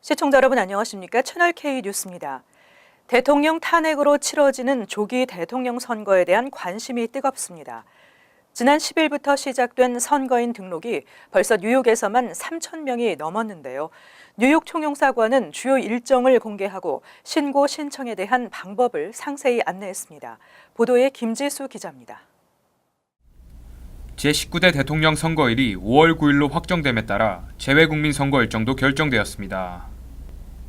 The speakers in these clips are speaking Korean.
시청자 여러분 안녕하십니까? 채널 K 뉴스입니다. 대통령 탄핵으로 치러지는 조기 대통령 선거에 대한 관심이 뜨겁습니다. 지난 10일부터 시작된 선거인 등록이 벌써 뉴욕에서만 3,000명이 넘었는데요. 뉴욕 총영사관은 주요 일정을 공개하고 신고 신청에 대한 방법을 상세히 안내했습니다. 보도에 김지수 기자입니다. 제19대 대통령 선거일이 5월 9일로 확정됨에 따라 재외국민 선거 일정도 결정되었습니다.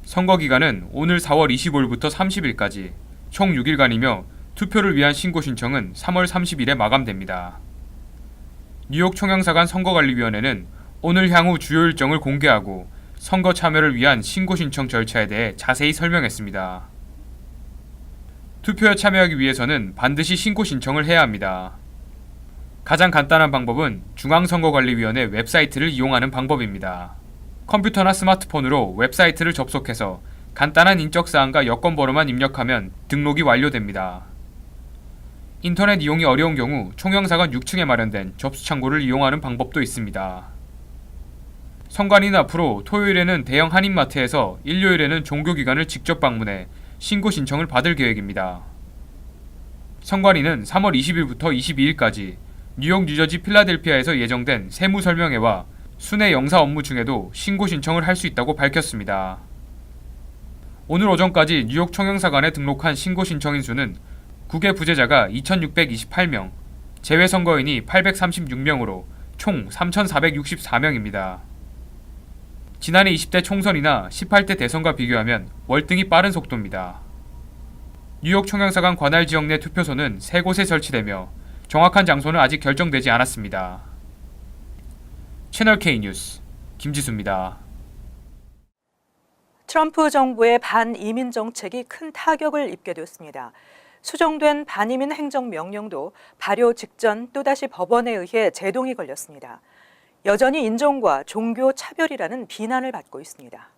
선거 기간은 오늘 4월 25일부터 30일까지 총 6일간이며 투표를 위한 신고 신청은 3월 30일에 마감됩니다. 뉴욕 총영사관 선거관리위원회는 오늘 향후 주요 일정을 공개하고 선거 참여를 위한 신고 신청 절차에 대해 자세히 설명했습니다. 투표에 참여하기 위해서는 반드시 신고 신청을 해야 합니다. 가장 간단한 방법은 중앙선거관리위원회 웹사이트를 이용하는 방법입니다. 컴퓨터나 스마트폰으로 웹사이트를 접속해서 간단한 인적사항과 여권번호만 입력하면 등록이 완료됩니다. 인터넷 이용이 어려운 경우 총영사관 6층에 마련된 접수창고를 이용하는 방법도 있습니다. 선관위는 앞으로 토요일에는 대형 한인마트에서 일요일에는 종교기관을 직접 방문해 신고 신청을 받을 계획입니다. 선관위는 3월 20일부터 22일까지 뉴욕, 뉴저지, 필라델피아에서 예정된 세무설명회와 순회 영사 업무 중에도 신고 신청을 할 수 있다고 밝혔습니다. 오늘 오전까지 뉴욕 총영사관에 등록한 신고 신청인 수는 국외 부재자가 2,628명, 재외선거인이 836명으로 총 3,464명입니다. 지난해 20대 총선이나 18대 대선과 비교하면 월등히 빠른 속도입니다. 뉴욕 총영사관 관할 지역 내 투표소는 3곳에 설치되며 정확한 장소는 아직 결정되지 않았습니다. 채널 K 뉴스 김지수입니다. 트럼프 정부의 반이민 정책이 큰 타격을 입게 되었습니다. 수정된 반이민 행정명령도 발효 직전 또다시 법원에 의해 제동이 걸렸습니다. 여전히 인종과 종교 차별이라는 비난을 받고 있습니다.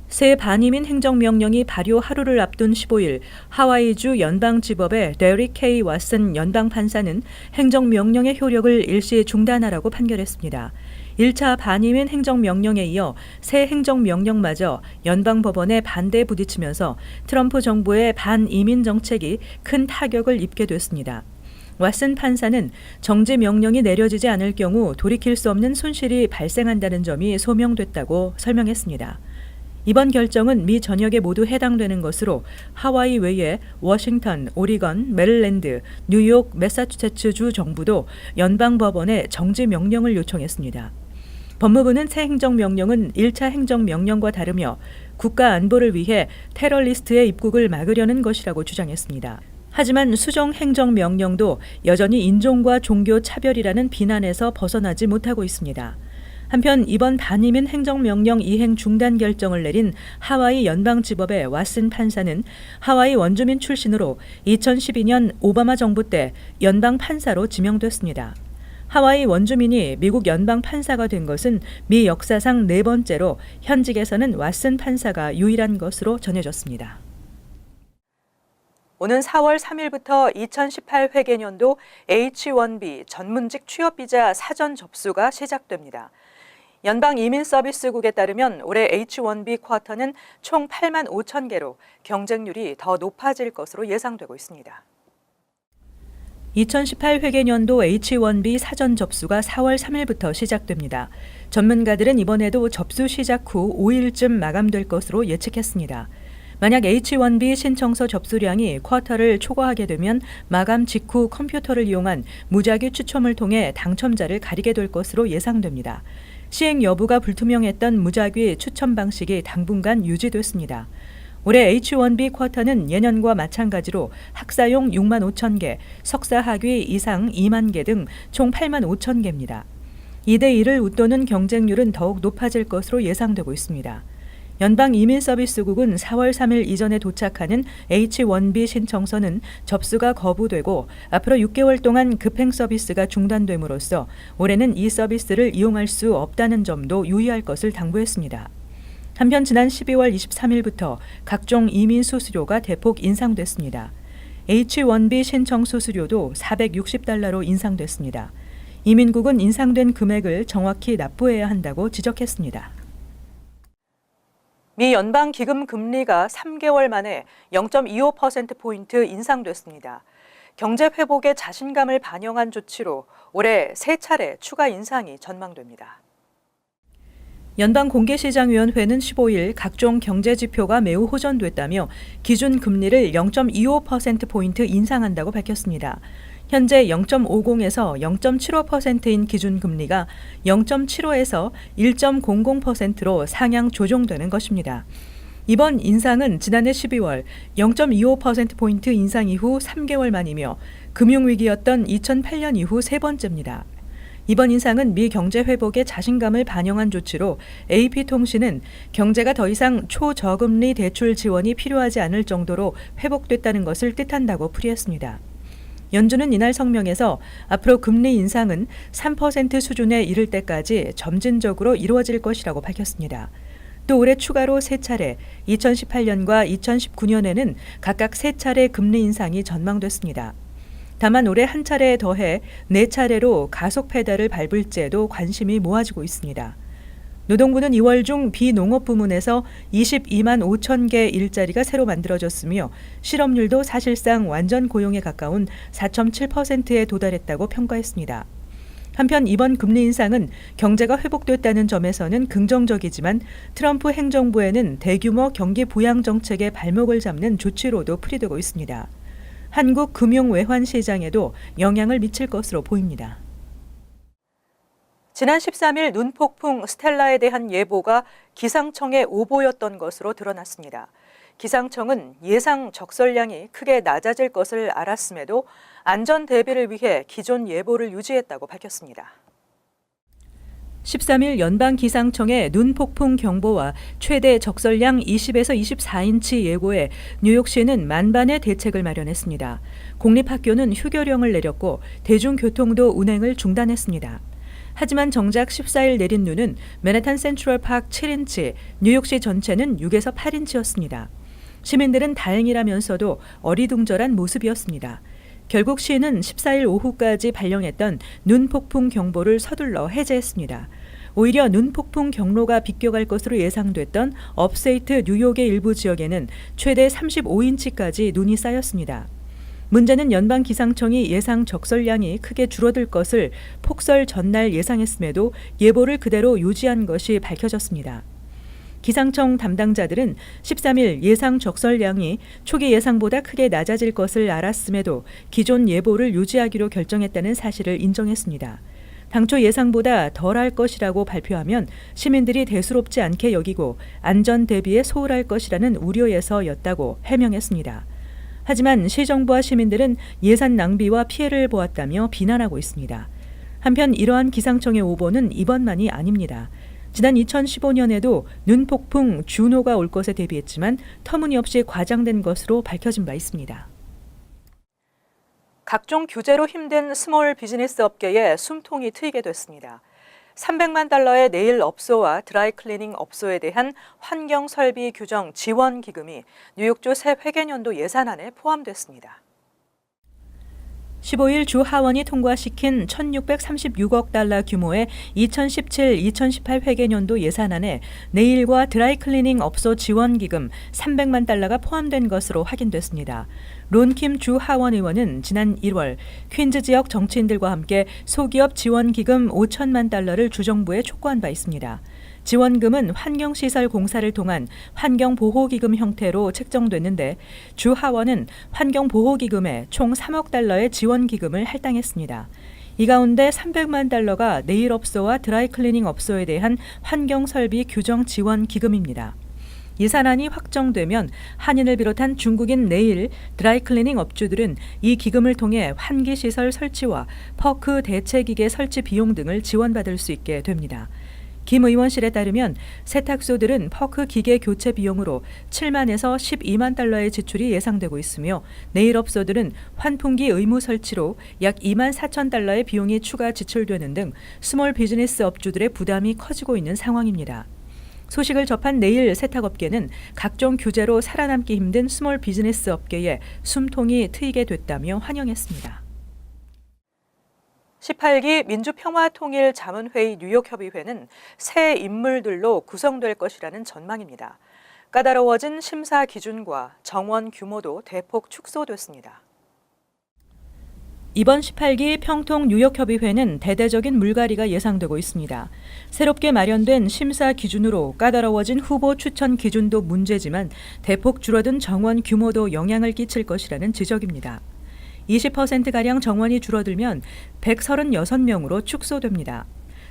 새 반이민 행정명령이 발효 하루를 앞둔 15일 하와이주 연방지법의 데릭 K. 왓슨 연방판사는 행정명령의 효력을 일시 중단하라고 판결했습니다. 1차 반이민 행정명령에 이어 새 행정명령마저 연방법원의 반대에 부딪히면서 트럼프 정부의 반이민 정책이 큰 타격을 입게 됐습니다. 왓슨 판사는 정지 명령이 내려지지 않을 경우 돌이킬 수 없는 손실이 발생한다는 점이 소명됐다고 설명했습니다. 이번 결정은 미 전역에 모두 해당되는 것으로 하와이 외에 워싱턴, 오리건, 메릴랜드, 뉴욕, 매사추세츠주 정부도 연방법원에 정지 명령을 요청했습니다. 법무부는 새 행정명령은 1차 행정명령과 다르며 국가 안보를 위해 테러리스트의 입국을 막으려는 것이라고 주장했습니다. 하지만 수정 행정명령도 여전히 인종과 종교 차별이라는 비난에서 벗어나지 못하고 있습니다. 한편 이번 반이민 행정명령 이행 중단 결정을 내린 하와이 연방지법의 왓슨 판사는 하와이 원주민 출신으로 2012년 오바마 정부 때 연방판사로 지명됐습니다. 하와이 원주민이 미국 연방판사가 된 것은 미 역사상 4번째로 현직에서는 왓슨 판사가 유일한 것으로 전해졌습니다. 오는 4월 3일부터 2018 회계년도 H-1B 전문직 취업비자 사전 접수가 시작됩니다. 연방이민서비스국에 따르면 올해 H-1B 쿼터는 총 8만 5천 개로 경쟁률이 더 높아질 것으로 예상되고 있습니다. 2018 회계년도 H-1B 사전 접수가 4월 3일부터 시작됩니다. 전문가들은 이번에도 접수 시작 후 5일쯤 마감될 것으로 예측했습니다. 만약 H-1B 신청서 접수량이 쿼터를 초과하게 되면 마감 직후 컴퓨터를 이용한 무작위 추첨을 통해 당첨자를 가리게 될 것으로 예상됩니다. 시행 여부가 불투명했던 무작위 추첨 방식이 당분간 유지됐습니다. 올해 H-1B 쿼터는 예년과 마찬가지로 학사용 6만 5천 개, 석사학위 이상 2만 개 등 총 8만 5천 개입니다. 2대1을 웃도는 경쟁률은 더욱 높아질 것으로 예상되고 있습니다. 연방이민서비스국은 4월 3일 이전에 도착하는 H-1B 신청서는 접수가 거부되고 앞으로 6개월 동안 급행 서비스가 중단됨으로써 올해는 이 서비스를 이용할 수 없다는 점도 유의할 것을 당부했습니다. 한편 지난 12월 23일부터 각종 이민 수수료가 대폭 인상됐습니다. H-1B 신청 수수료도 $460로 인상됐습니다. 이민국은 인상된 금액을 정확히 납부해야 한다고 지적했습니다. 미 연방 기금 금리가 3개월 만에 0.25%포인트 인상됐습니다. 경제 회복의 자신감을 반영한 조치로 올해 3차례 추가 인상이 전망됩니다. 연방공개시장위원회는 15일 각종 경제 지표가 매우 호전됐다며 기준 금리를 0.25%포인트 인상한다고 밝혔습니다. 현재 0.50에서 0.75%인 기준 금리가 0.75에서 1.00%로 상향 조정되는 것입니다. 이번 인상은 지난해 12월 0.25%포인트 인상 이후 3개월 만이며 금융위기였던 2008년 이후 세 번째입니다. 이번 인상은 미 경제 회복의 자신감을 반영한 조치로 AP통신은 경제가 더 이상 초저금리 대출 지원이 필요하지 않을 정도로 회복됐다는 것을 뜻한다고 풀이했습니다. 연준은 이날 성명에서 앞으로 금리 인상은 3% 수준에 이를 때까지 점진적으로 이루어질 것이라고 밝혔습니다. 또 올해 추가로 3차례, 2018년과 2019년에는 각각 3차례 금리 인상이 전망됐습니다. 다만 올해 한 차례에 더해 4차례로 가속 페달을 밟을지에도 관심이 모아지고 있습니다. 노동부는 2월 중 비농업 부문에서 22만 5천 개 일자리가 새로 만들어졌으며 실업률도 사실상 완전 고용에 가까운 4.7%에 도달했다고 평가했습니다. 한편 이번 금리 인상은 경제가 회복됐다는 점에서는 긍정적이지만 트럼프 행정부에는 대규모 경기 부양 정책의 발목을 잡는 조치로도 풀이되고 있습니다. 한국 금융 외환 시장에도 영향을 미칠 것으로 보입니다. 지난 13일 눈폭풍 스텔라에 대한 예보가 기상청의 오보였던 것으로 드러났습니다. 기상청은 예상 적설량이 크게 낮아질 것을 알았음에도 안전 대비를 위해 기존 예보를 유지했다고 밝혔습니다. 13일 연방기상청의 눈폭풍 경보와 최대 적설량 20에서 24인치 예고에 뉴욕시는 만반의 대책을 마련했습니다. 공립학교는 휴교령을 내렸고 대중교통도 운행을 중단했습니다. 하지만 정작 14일 내린 눈은 맨해튼 센트럴파크 7인치, 뉴욕시 전체는 6에서 8인치였습니다. 시민들은 다행이라면서도 어리둥절한 모습이었습니다. 결국 시는 14일 오후까지 발령했던 눈폭풍 경보를 서둘러 해제했습니다. 오히려 눈폭풍 경로가 비껴갈 것으로 예상됐던 업스테이트 뉴욕의 일부 지역에는 최대 35인치까지 눈이 쌓였습니다. 문제는 연방기상청이 예상 적설량이 크게 줄어들 것을 폭설 전날 예상했음에도 예보를 그대로 유지한 것이 밝혀졌습니다. 기상청 담당자들은 13일 예상 적설량이 초기 예상보다 크게 낮아질 것을 알았음에도 기존 예보를 유지하기로 결정했다는 사실을 인정했습니다. 당초 예상보다 덜할 것이라고 발표하면 시민들이 대수롭지 않게 여기고 안전 대비에 소홀할 것이라는 우려에서였다고 해명했습니다. 하지만 시정부와 시민들은 예산 낭비와 피해를 보았다며 비난하고 있습니다. 한편 이러한 기상청의 오보는 이번만이 아닙니다. 지난 2015년에도 눈폭풍 주노가 올 것에 대비했지만 터무니없이 과장된 것으로 밝혀진 바 있습니다. 각종 규제로 힘든 스몰 비즈니스 업계에 숨통이 트이게 됐습니다. 300만 달러의 네일 업소와 드라이클리닝 업소에 대한 환경 설비 규정 지원 기금이 뉴욕주 새 회계년도 예산안에 포함됐습니다. 15일 주 하원이 통과시킨 1,636억 달러 규모의 2017-2018 회계년도 예산안에 네일과 드라이클리닝 업소 지원 기금 300만 달러가 포함된 것으로 확인됐습니다. 론킴 주 하원 의원은 지난 1월 퀸즈 지역 정치인들과 함께 소기업 지원 기금 5천만 달러를 주정부에 촉구한 바 있습니다. 지원금은 환경시설 공사를 통한 환경보호기금 형태로 책정됐는데 주 하원은 환경보호기금에 총 3억 달러의 지원기금을 할당했습니다. 이 가운데 300만 달러가 네일업소와 드라이클리닝 업소에 대한 환경설비 규정 지원 기금입니다. 예산안이 확정되면 한인을 비롯한 중국인 네일, 드라이클리닝 업주들은 이 기금을 통해 환기시설 설치와 퍼크 대체기계 설치 비용 등을 지원받을 수 있게 됩니다. 김 의원실에 따르면 세탁소들은 퍼크 기계 교체 비용으로 7만에서 12만 달러의 지출이 예상되고 있으며 네일업소들은 환풍기 의무 설치로 약 2만 4천 달러의 비용이 추가 지출되는 등 스몰 비즈니스 업주들의 부담이 커지고 있는 상황입니다. 소식을 접한 네일 세탁업계는 각종 규제로 살아남기 힘든 스몰 비즈니스 업계에 숨통이 트이게 됐다며 환영했습니다. 18기 민주평화통일자문회의 뉴욕협의회는 새 인물들로 구성될 것이라는 전망입니다. 까다로워진 심사 기준과 정원 규모도 대폭 축소됐습니다. 이번 18기 평통 뉴욕협의회는 대대적인 물갈이가 예상되고 있습니다. 새롭게 마련된 심사 기준으로 까다로워진 후보 추천 기준도 문제지만 대폭 줄어든 정원 규모도 영향을 끼칠 것이라는 지적입니다. 20%가량 정원이 줄어들면 136명으로 축소됩니다.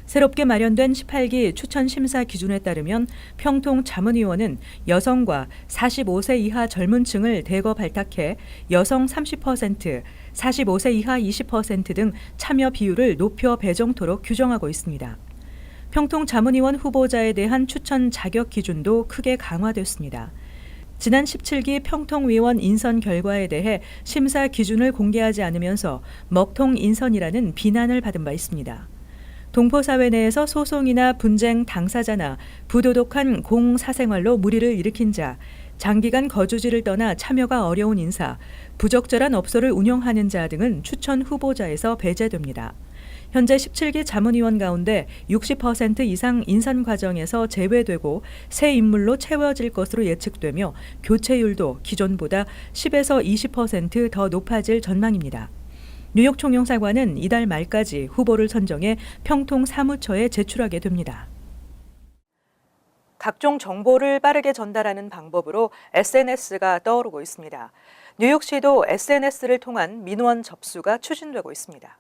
새롭게 마련된 18기 추천 심사 기준에 따르면 평통 자문위원은 여성과 45세 이하 젊은 층을 대거 발탁해 여성 30%, 45세 이하 20% 등 참여 비율을 높여 배정토록 규정하고 있습니다. 평통 자문위원 후보자에 대한 추천 자격 기준도 크게 강화됐습니다. 지난 17기 평통위원 인선 결과에 대해 심사 기준을 공개하지 않으면서 먹통 인선이라는 비난을 받은 바 있습니다. 동포사회 내에서 소송이나 분쟁 당사자나 부도덕한 공사생활로 무리를 일으킨 자, 장기간 거주지를 떠나 참여가 어려운 인사, 부적절한 업소를 운영하는 자 등은 추천 후보자에서 배제됩니다. 현재 17기 자문위원 가운데 60% 이상 인선 과정에서 제외되고 새 인물로 채워질 것으로 예측되며 교체율도 기존보다 10에서 20% 더 높아질 전망입니다. 뉴욕 총영사관은 이달 말까지 후보를 선정해 평통 사무처에 제출하게 됩니다. 각종 정보를 빠르게 전달하는 방법으로 SNS가 떠오르고 있습니다. 뉴욕시도 SNS를 통한 민원 접수가 추진되고 있습니다.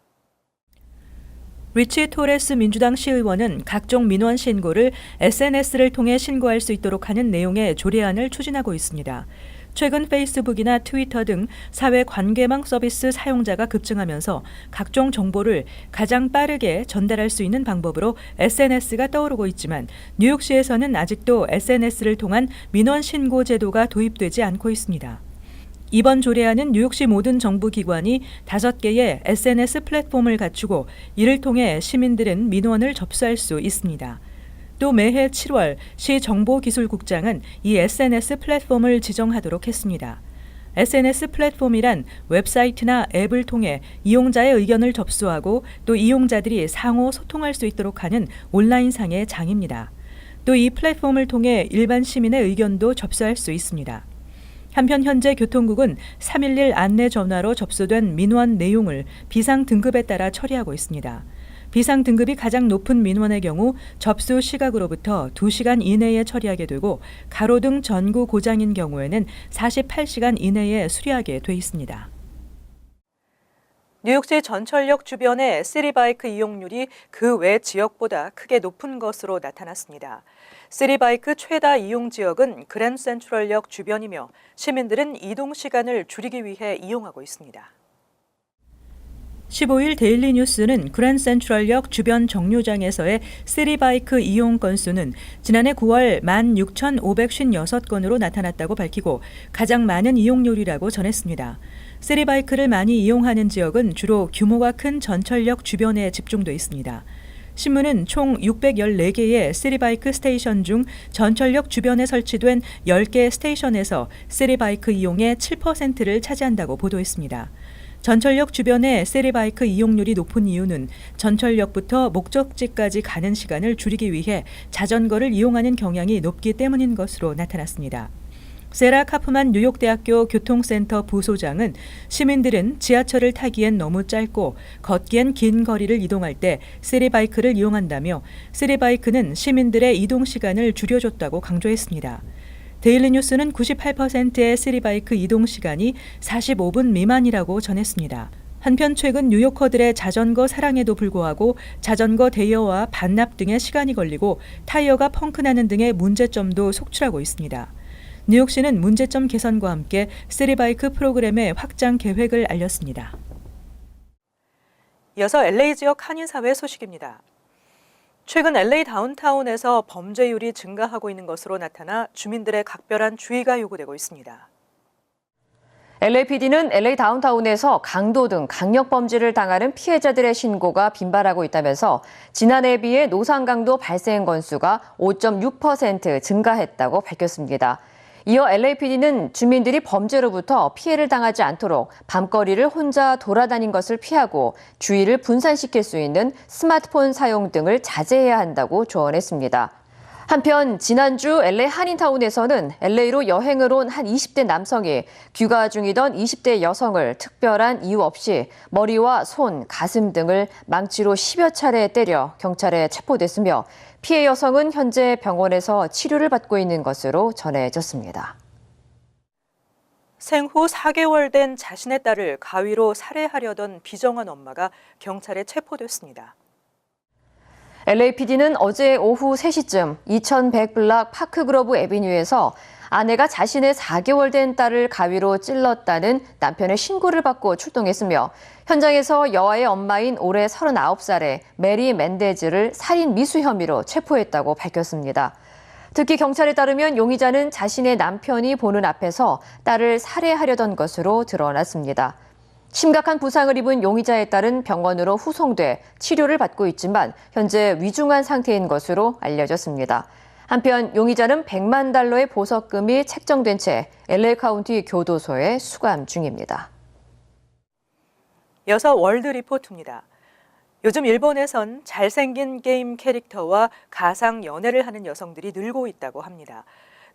리치 토레스 민주당 시의원은 각종 민원 신고를 SNS를 통해 신고할 수 있도록 하는 내용의 조례안을 추진하고 있습니다. 최근 페이스북이나 트위터 등 사회 관계망 서비스 사용자가 급증하면서 각종 정보를 가장 빠르게 전달할 수 있는 방법으로 SNS가 떠오르고 있지만 뉴욕시에서는 아직도 SNS를 통한 민원 신고 제도가 도입되지 않고 있습니다. 이번 조례안은 뉴욕시 모든 정부기관이 5개의 SNS 플랫폼을 갖추고 이를 통해 시민들은 민원을 접수할 수 있습니다. 또 매해 7월 시 정보기술국장은 이 SNS 플랫폼을 지정하도록 했습니다. SNS 플랫폼이란 웹사이트나 앱을 통해 이용자의 의견을 접수하고 또 이용자들이 상호 소통할 수 있도록 하는 온라인상의 장입니다. 또 이 플랫폼을 통해 일반 시민의 의견도 접수할 수 있습니다. 한편 현재 교통국은 311 안내 전화로 접수된 민원 내용을 비상 등급에 따라 처리하고 있습니다. 비상 등급이 가장 높은 민원의 경우 접수 시각으로부터 2시간 이내에 처리하게 되고 가로등 전구 고장인 경우에는 48시간 이내에 수리하게 돼 있습니다. 뉴욕시 전철역 주변의 시리바이크 이용률이 그 외 지역보다 크게 높은 것으로 나타났습니다. 시리바이크 최다 이용 지역은 그랜드 센트럴역 주변이며 시민들은 이동 시간을 줄이기 위해 이용하고 있습니다. 15일 데일리 뉴스는 그랜드 센트럴역 주변 정류장에서의 시리바이크 이용 건수는 지난해 9월 16,556건으로 나타났다고 밝히고 가장 많은 이용률이라고 전했습니다. 시리바이크를 많이 이용하는 지역은 주로 규모가 큰 전철역 주변에 집중돼 있습니다. 신문은 총 614개의 시리바이크 스테이션 중 전철역 주변에 설치된 10개 스테이션에서 시리바이크 이용의 7%를 차지한다고 보도했습니다. 전철역 주변의 시리바이크 이용률이 높은 이유는 전철역부터 목적지까지 가는 시간을 줄이기 위해 자전거를 이용하는 경향이 높기 때문인 것으로 나타났습니다. 세라 카프만 뉴욕대학교 교통센터 부소장은 시민들은 지하철을 타기엔 너무 짧고 걷기엔 긴 거리를 이동할 때 시리바이크를 이용한다며 시리바이크는 시민들의 이동 시간을 줄여줬다고 강조했습니다. 데일리 뉴스는 98%의 시리바이크 이동 시간이 45분 미만이라고 전했습니다. 한편 최근 뉴요커들의 자전거 사랑에도 불구하고 자전거 대여와 반납 등의 시간이 걸리고 타이어가 펑크나는 등의 문제점도 속출하고 있습니다. 뉴욕시는 문제점 개선과 함께 시리바이크 프로그램의 확장 계획을 알렸습니다. 이어서 LA 지역 한인사회 소식입니다. 최근 LA 다운타운에서 범죄율이 증가하고 있는 것으로 나타나 주민들의 각별한 주의가 요구되고 있습니다. LAPD는 LA 다운타운에서 강도 등 강력범죄를 당하는 피해자들의 신고가 빈발하고 있다면서 지난해에 비해 노상강도 발생 건수가 5.6% 증가했다고 밝혔습니다. 이어 LAPD는 주민들이 범죄로부터 피해를 당하지 않도록 밤거리를 혼자 돌아다닌 것을 피하고 주의를 분산시킬 수 있는 스마트폰 사용 등을 자제해야 한다고 조언했습니다. 한편 지난주 LA 한인타운에서는 LA로 여행을 온 한 20대 남성이 귀가 중이던 20대 여성을 특별한 이유 없이 머리와 손, 가슴 등을 망치로 10여 차례 때려 경찰에 체포됐으며 피해 여성은 현재 병원에서 치료를 받고 있는 것으로 전해졌습니다. 생후 4개월 된 자신의 딸을 가위로 살해하려던 비정한 엄마가 경찰에 체포됐습니다. LAPD는 어제 오후 3시쯤 2100 블락 파크그로브 애비뉴에서 아내가 자신의 4개월 된 딸을 가위로 찔렀다는 남편의 신고를 받고 출동했으며 현장에서 여아의 엄마인 올해 39살의 메리 멘데즈를 살인 미수 혐의로 체포했다고 밝혔습니다. 특히 경찰에 따르면 용의자는 자신의 남편이 보는 앞에서 딸을 살해하려던 것으로 드러났습니다. 심각한 부상을 입은 용의자의 딸은 병원으로 후송돼 치료를 받고 있지만 현재 위중한 상태인 것으로 알려졌습니다. 한편 용의자는 $100만 보석금이 책정된 채 LA 카운티 교도소에 수감 중입니다. 이어서 월드 리포트입니다. 요즘 일본에선 잘생긴 게임 캐릭터와 가상 연애를 하는 여성들이 늘고 있다고 합니다.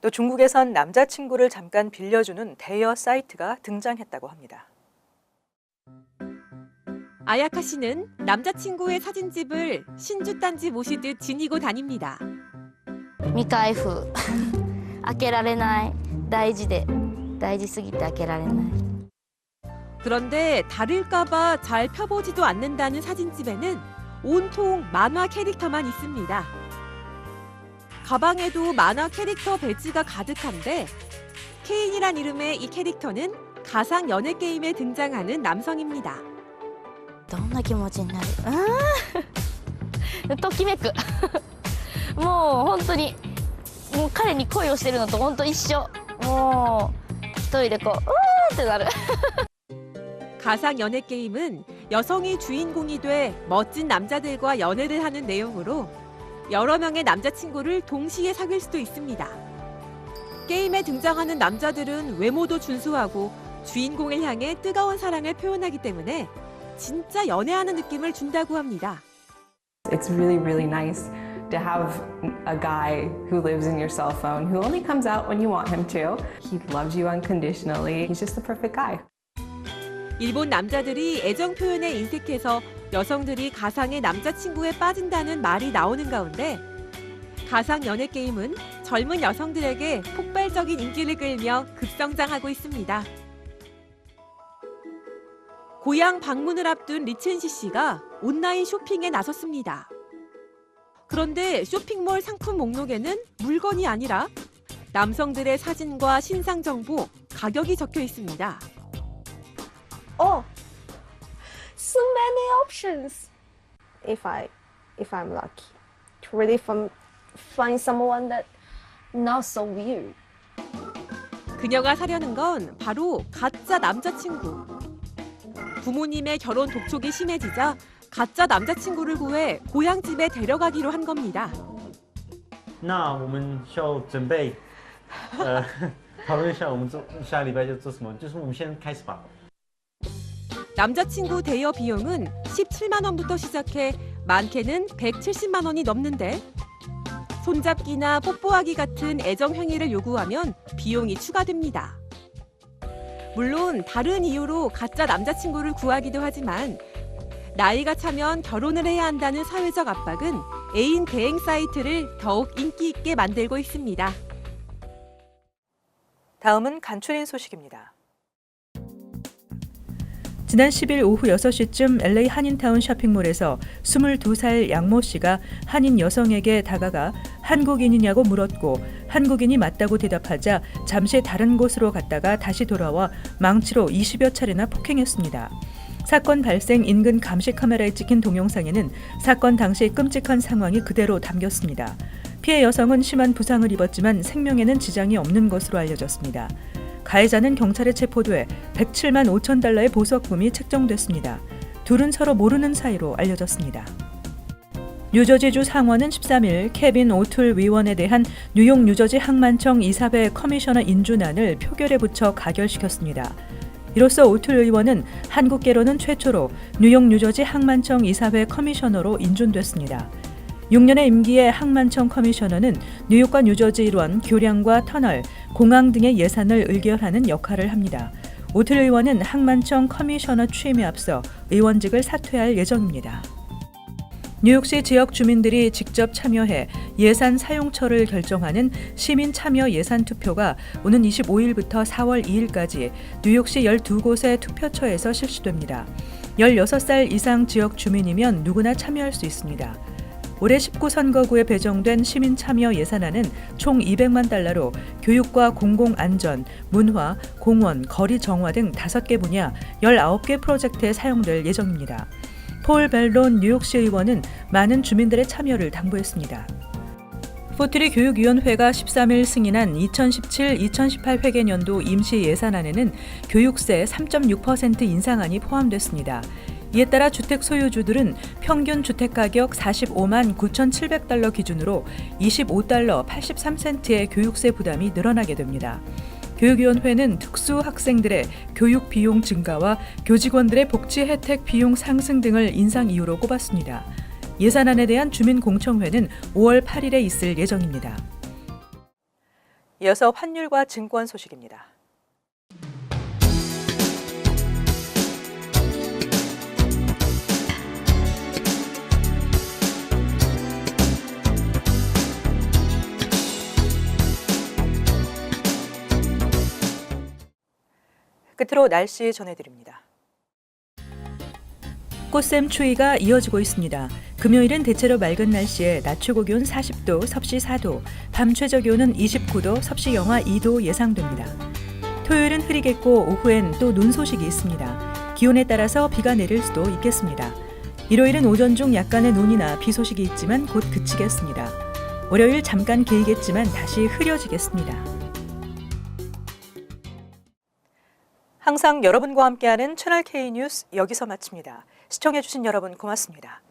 또 중국에선 남자친구를 잠깐 빌려주는 대여 사이트가 등장했다고 합니다. 아야카 씨는 남자친구의 사진집을 신주단지 모시듯 지니고 다닙니다. 未開封開けられない大事で大事すぎて開けられない 그런데 다를까봐 잘 펴보지도 않는다는 사진집에는 온통 만화 캐릭터만 있습니다. 가방에도 만화 캐릭터 배지가 가득한데 케인이란 이름의 이 캐릭터는 가상 연애 게임에 등장하는 남성입니다. どんな気持ちになるときめくもう本当にもう彼に恋をしてるのと本当一緒もう一人でこううーってなる 가상 연애 게임은 여성이 주인공이 돼 멋진 남자들과 연애를 하는 내용으로 여러 명의 남자친구를 동시에 사귈 수도 있습니다. 게임에 등장하는 남자들은 외모도 준수하고 주인공을 향해 뜨거운 사랑을 표현하기 때문에 진짜 연애하는 느낌을 준다고 합니다. It's really nice to have a guy who lives in your cell phone who only comes out when you want him to. He loves you unconditionally. He's just the perfect guy. 일본 남자들이 애정 표현에 인색해서 여성들이 가상의 남자친구에 빠진다는 말이 나오는 가운데 가상 연애 게임은 젊은 여성들에게 폭발적인 인기를 끌며 급성장하고 있습니다. 고향 방문을 앞둔 리첸시 씨가 온라인 쇼핑에 나섰습니다. 그런데 쇼핑몰 상품 목록에는 물건이 아니라 남성들의 사진과 신상 정보, 가격이 적혀 있습니다. Oh, so many options. If I'm lucky to really find someone that not so weird. 그녀가 사려는 건 바로 가짜 남자친구. 부모님의 결혼 독촉이 심해지자 가짜 남자친구를 구해 고향집에 데려가기로 한 겁니다. 那我们需要准备讨论一下我们下礼拜就做什么就是我们先开始吧 남자친구 대여 비용은 17만 원부터 시작해 많게는 170만 원이 넘는데 손잡기나 뽀뽀하기 같은 애정 행위를 요구하면 비용이 추가됩니다. 물론 다른 이유로 가짜 남자친구를 구하기도 하지만 나이가 차면 결혼을 해야 한다는 사회적 압박은 애인 대행 사이트를 더욱 인기 있게 만들고 있습니다. 다음은 간추린 소식입니다. 지난 10일 오후 6시쯤 LA 한인타운 쇼핑몰에서 22살 양모 씨가 한인 여성에게 다가가 한국인이냐고 물었고 한국인이 맞다고 대답하자 잠시 다른 곳으로 갔다가 다시 돌아와 망치로 20여 차례나 폭행했습니다. 사건 발생 인근 감시 카메라에 찍힌 동영상에는 사건 당시 끔찍한 상황이 그대로 담겼습니다. 피해 여성은 심한 부상을 입었지만 생명에는 지장이 없는 것으로 알려졌습니다. 가해자는 경찰에 체포돼 $107만 5천 보석금이 책정됐습니다. 둘은 서로 모르는 사이로 알려졌습니다. 뉴저지주 상원은 13일 케빈 오툴 위원에 대한 뉴욕 뉴저지 항만청 이사회 커미셔너 인준안을 표결에 붙여 가결시켰습니다. 이로써 오툴 의원은 한국계로는 최초로 뉴욕 뉴저지 항만청 이사회 커미셔너로 인준됐습니다. 6년의 임기의 항만청 커미셔너는 뉴욕과 뉴저지 일원, 교량과 터널, 공항 등의 예산을 의결하는 역할을 합니다. 오틀 의원은 항만청 커미셔너 취임에 앞서 의원직을 사퇴할 예정입니다. 뉴욕시 지역 주민들이 직접 참여해 예산 사용처를 결정하는 시민 참여 예산 투표가 오는 25일부터 4월 2일까지 뉴욕시 12곳의 투표처에서 실시됩니다. 16살 이상 지역 주민이면 누구나 참여할 수 있습니다. 올해 19선거구에 배정된 시민 참여 예산안은 총 200만 달러로 교육과 공공안전, 문화, 공원, 거리 정화 등 5개 분야 19개 프로젝트에 사용될 예정입니다. 폴 벨론 뉴욕시 의원은 많은 주민들의 참여를 당부했습니다. 포트리 교육위원회가 13일 승인한 2017-2018 회계년도 임시 예산안에는 교육세 3.6% 인상안이 포함됐습니다. 이에 따라 주택 소유주들은 평균 주택가격 45만 9,700달러 기준으로 25달러 83센트의 교육세 부담이 늘어나게 됩니다. 교육위원회는 특수 학생들의 교육 비용 증가와 교직원들의 복지 혜택 비용 상승 등을 인상 이유로 꼽았습니다. 예산안에 대한 주민 공청회는 5월 8일에 있을 예정입니다. 이어서 환율과 증권 소식입니다. 끝으로 날씨 전해드립니다. 꽃샘 추위가 이어지고 있습니다. 금요일은 대체로 맑은 날씨에 낮 최고 기온 40도, 섭씨 4도, 밤 최저 기온은 29도, 섭씨 영하 2도 예상됩니다. 토요일은 흐리겠고 오후엔 또 눈 소식이 있습니다. 기온에 따라서 비가 내릴 수도 있겠습니다. 일요일은 오전 중 약간의 눈이나 비 소식이 있지만 곧 그치겠습니다. 월요일 잠깐 길겠지만 다시 흐려지겠습니다. 항상 여러분과 함께하는 채널 K 뉴스 여기서 마칩니다. 시청해주신 여러분 고맙습니다.